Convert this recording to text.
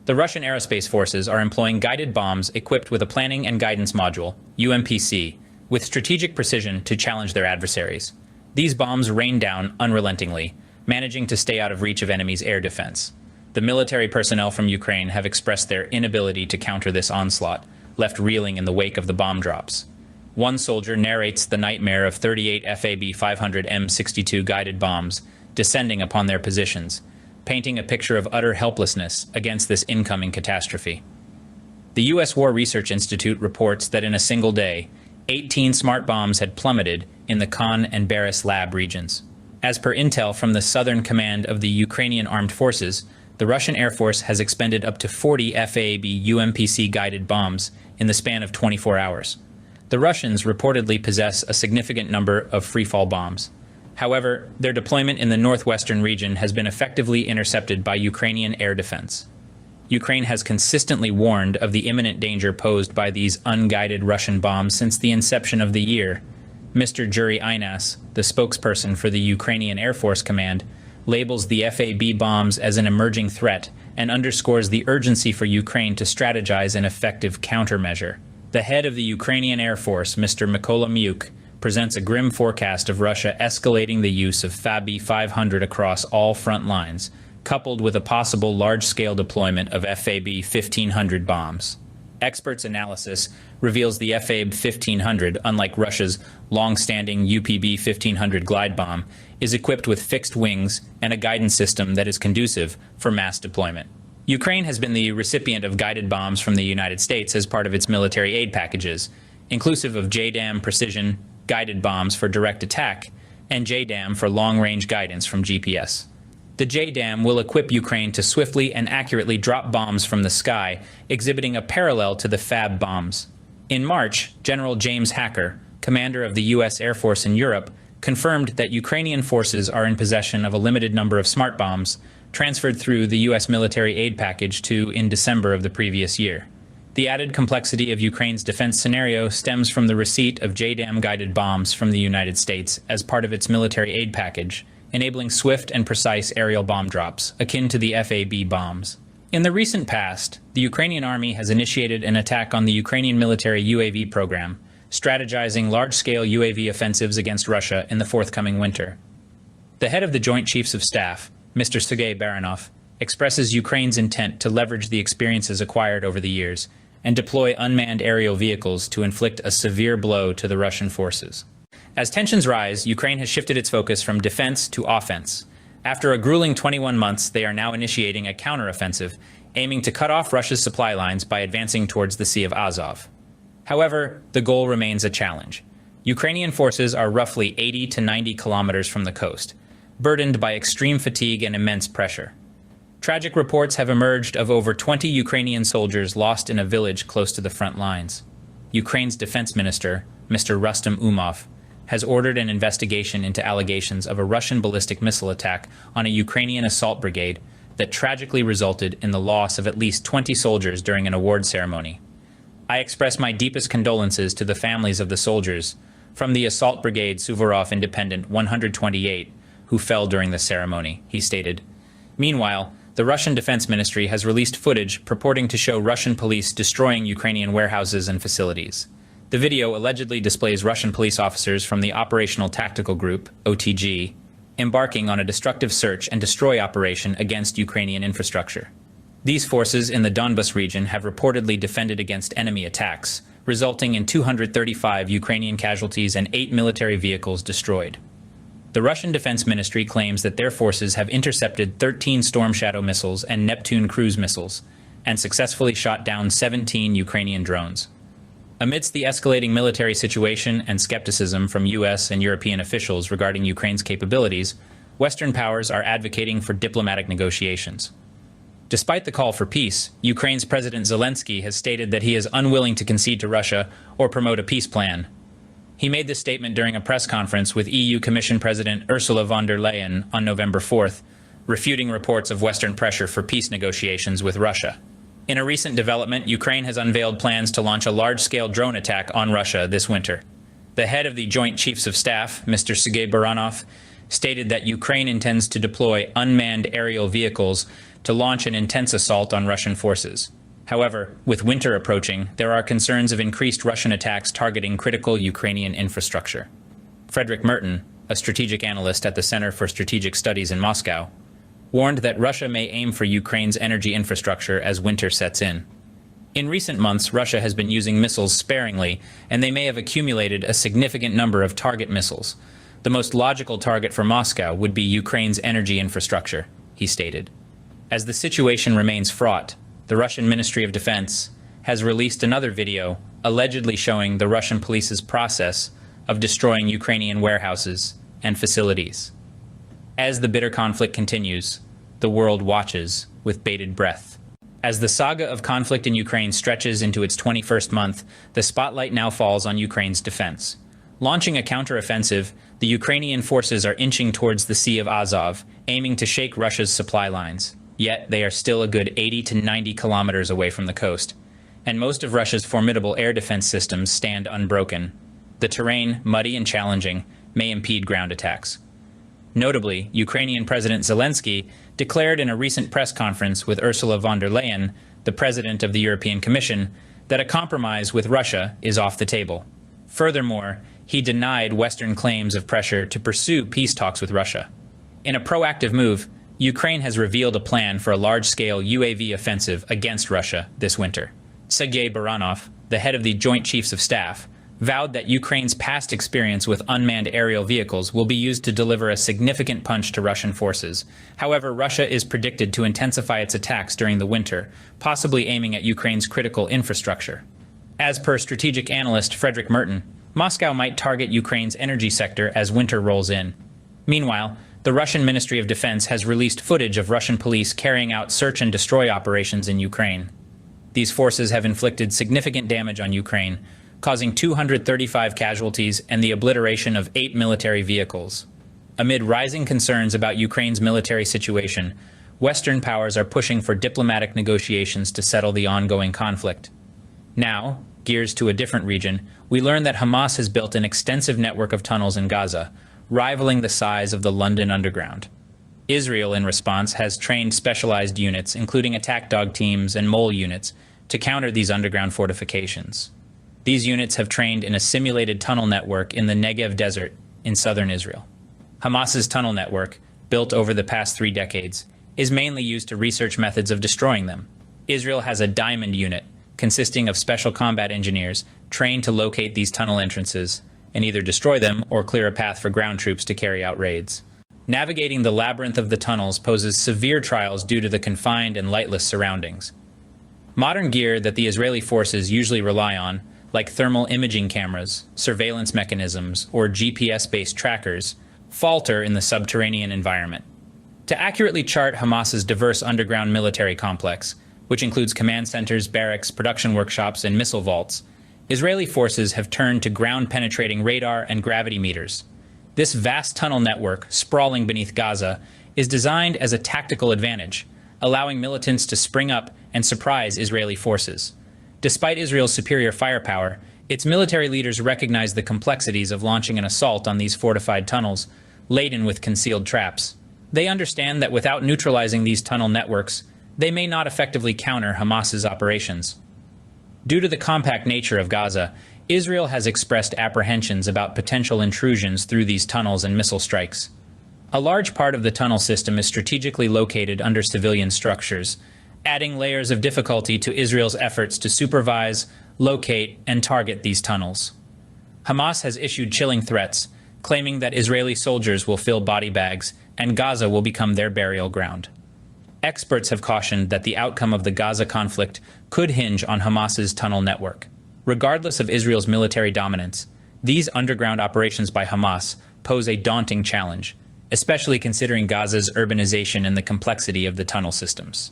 The Russian aerospace forces are employing guided bombs equipped with a planning and guidance module, UMPC, with strategic precision to challenge their adversaries. These bombs rain down unrelentingly, managing to stay out of reach of enemies' air defense. The military personnel from Ukraine have expressed their inability to counter this onslaught, left reeling in the wake of the bomb drops. One soldier narrates the nightmare of 38 FAB 500 M62 guided bombs descending upon their positions, painting a picture of utter helplessness against this incoming catastrophe. The U.S. War Research Institute reports that in a single day, 18 smart bombs had plummeted in the Khan and Barrage lab regions. As per intel from the Southern Command of the Ukrainian Armed Forces, the Russian Air Force has expended up to 40 FAB UMPC guided bombs in the span of 24 hours. The Russians reportedly possess a significant number of freefall bombs. However, their deployment in the northwestern region has been effectively intercepted by Ukrainian air defense. Ukraine has consistently warned of the imminent danger posed by these unguided Russian bombs since the inception of the year. Mr. Yuri Inas, the spokesperson for the Ukrainian Air Force Command, labels the FAB bombs as an emerging threat and underscores the urgency for Ukraine to strategize an effective countermeasure. The head of the Ukrainian Air Force, Mr. Mykola Myuk, presents a grim forecast of Russia escalating the use of FAB 500 across all front lines, coupled with a possible large-scale deployment of FAB 1500 bombs. Experts' analysis reveals the FAB 1500, unlike Russia's long-standing UPB 1500 glide bomb, is equipped with fixed wings and a guidance system that is conducive for mass deployment. Ukraine has been the recipient of guided bombs from the United States as part of its military aid packages, inclusive of JDAM precision guided bombs for direct attack and JDAM for long-range guidance from GPS. The JDAM will equip Ukraine to swiftly and accurately drop bombs from the sky, exhibiting a parallel to the FAB bombs. In March, General James Hacker, commander of the U.S. Air Force in Europe, confirmed that Ukrainian forces are in possession of a limited number of smart bombs, transferred through the U.S. military aid package in December of the previous year. The added complexity of Ukraine's defense scenario stems from the receipt of JDAM-guided bombs from the United States as part of its military aid package, enabling swift and precise aerial bomb drops, akin to the FAB bombs. In the recent past, the Ukrainian army has initiated an attack on the Ukrainian military UAV program, strategizing large-scale UAV offensives against Russia in the forthcoming winter. The head of the Joint Chiefs of Staff, Mr. Sergei Baranov, expresses Ukraine's intent to leverage the experiences acquired over the years and deploy unmanned aerial vehicles to inflict a severe blow to the Russian forces. As tensions rise, Ukraine has shifted its focus from defense to offense. After a grueling 21 months, they are now initiating a counteroffensive, aiming to cut off Russia's supply lines by advancing towards the Sea of Azov. However, the goal remains a challenge. Ukrainian forces are roughly 80 to 90 kilometers from the coast, burdened by extreme fatigue and immense pressure. Tragic reports have emerged of over 20 Ukrainian soldiers lost in a village close to the front lines. Ukraine's defense minister, Mr. Rustem Umov, has ordered an investigation into allegations of a Russian ballistic missile attack on a Ukrainian assault brigade that tragically resulted in the loss of at least 20 soldiers during an award ceremony. I express my deepest condolences to the families of the soldiers from the Assault Brigade Suvorov Independent 128 who fell during the ceremony, he stated. Meanwhile, the Russian Defense Ministry has released footage purporting to show Russian police destroying Ukrainian warehouses and facilities. The video allegedly displays Russian police officers from the Operational Tactical Group, OTG, embarking on a destructive search and destroy operation against Ukrainian infrastructure. These forces in the Donbas region have reportedly defended against enemy attacks, resulting in 235 Ukrainian casualties and 8 military vehicles destroyed. The Russian Defense Ministry claims that their forces have intercepted 13 Storm Shadow missiles and Neptune cruise missiles, and successfully shot down 17 Ukrainian drones. Amidst the escalating military situation and skepticism from U.S. and European officials regarding Ukraine's capabilities, Western powers are advocating for diplomatic negotiations. Despite the call for peace, Ukraine's President Zelensky has stated that he is unwilling to concede to Russia or promote a peace plan. He made this statement during a press conference with EU Commission President Ursula von der Leyen on November 4th, refuting reports of Western pressure for peace negotiations with Russia. In a recent development, Ukraine has unveiled plans to launch a large-scale drone attack on Russia this winter. The head of the Joint Chiefs of Staff, Mr. Sergei Baranov, stated that Ukraine intends to deploy unmanned aerial vehicles to launch an intense assault on Russian forces. However, with winter approaching, there are concerns of increased Russian attacks targeting critical Ukrainian infrastructure. Frederick Merton, a strategic analyst at the Center for Strategic Studies in Moscow, warned that Russia may aim for Ukraine's energy infrastructure as winter sets in. In recent months, Russia has been using missiles sparingly, and they may have accumulated a significant number of target missiles. The most logical target for Moscow would be Ukraine's energy infrastructure, he stated. As the situation remains fraught, the Russian Ministry of Defense has released another video allegedly showing the Russian police's process of destroying Ukrainian warehouses and facilities. As the bitter conflict continues, the world watches with bated breath. As the saga of conflict in Ukraine stretches into its 21st month, the spotlight now falls on Ukraine's defense. Launching a counteroffensive, the Ukrainian forces are inching towards the Sea of Azov, aiming to shake Russia's supply lines. Yet they are still a good 80 to 90 kilometers away from the coast, and most of Russia's formidable air defense systems stand unbroken. The terrain, muddy and challenging, may impede ground attacks. Notably, Ukrainian President Zelensky declared in a recent press conference with Ursula von der Leyen, the President of the European Commission, that a compromise with Russia is off the table. Furthermore, he denied Western claims of pressure to pursue peace talks with Russia. In a proactive move, Ukraine has revealed a plan for a large-scale UAV offensive against Russia this winter. Sergei Baranov, the head of the Joint Chiefs of Staff, vowed that Ukraine's past experience with unmanned aerial vehicles will be used to deliver a significant punch to Russian forces. However, Russia is predicted to intensify its attacks during the winter, possibly aiming at Ukraine's critical infrastructure. As per strategic analyst Frederick Merton, Moscow might target Ukraine's energy sector as winter rolls in. Meanwhile, the Russian Ministry of Defense has released footage of Russian police carrying out search and destroy operations in Ukraine. These forces have inflicted significant damage on Ukraine, causing 235 casualties and the obliteration of 8 military vehicles. Amid rising concerns about Ukraine's military situation, Western powers are pushing for diplomatic negotiations to settle the ongoing conflict. Now, gears to a different region, we learn that Hamas has built an extensive network of tunnels in Gaza, rivaling the size of the London Underground. Israel, in response, has trained specialized units, including attack dog teams and mole units, to counter these underground fortifications. These units have trained in a simulated tunnel network in the Negev desert in southern Israel. Hamas's tunnel network, built over the past 3 decades, is mainly used to research methods of destroying them. Israel has a diamond unit, consisting of special combat engineers trained to locate these tunnel entrances and either destroy them or clear a path for ground troops to carry out raids. Navigating the labyrinth of the tunnels poses severe trials due to the confined and lightless surroundings. Modern gear that the Israeli forces usually rely on, like thermal imaging cameras, surveillance mechanisms, or GPS-based trackers, falter in the subterranean environment. To accurately chart Hamas's diverse underground military complex, which includes command centers, barracks, production workshops, and missile vaults, Israeli forces have turned to ground-penetrating radar and gravity meters. This vast tunnel network, sprawling beneath Gaza, is designed as a tactical advantage, allowing militants to spring up and surprise Israeli forces. Despite Israel's superior firepower, its military leaders recognize the complexities of launching an assault on these fortified tunnels, laden with concealed traps. They understand that without neutralizing these tunnel networks, they may not effectively counter Hamas's operations. Due to the compact nature of Gaza, Israel has expressed apprehensions about potential intrusions through these tunnels and missile strikes. A large part of the tunnel system is strategically located under civilian structures, adding layers of difficulty to Israel's efforts to supervise, locate, and target these tunnels. Hamas has issued chilling threats, claiming that Israeli soldiers will fill body bags and Gaza will become their burial ground. Experts have cautioned that the outcome of the Gaza conflict could hinge on Hamas's tunnel network. Regardless of Israel's military dominance, these underground operations by Hamas pose a daunting challenge, especially considering Gaza's urbanization and the complexity of the tunnel systems.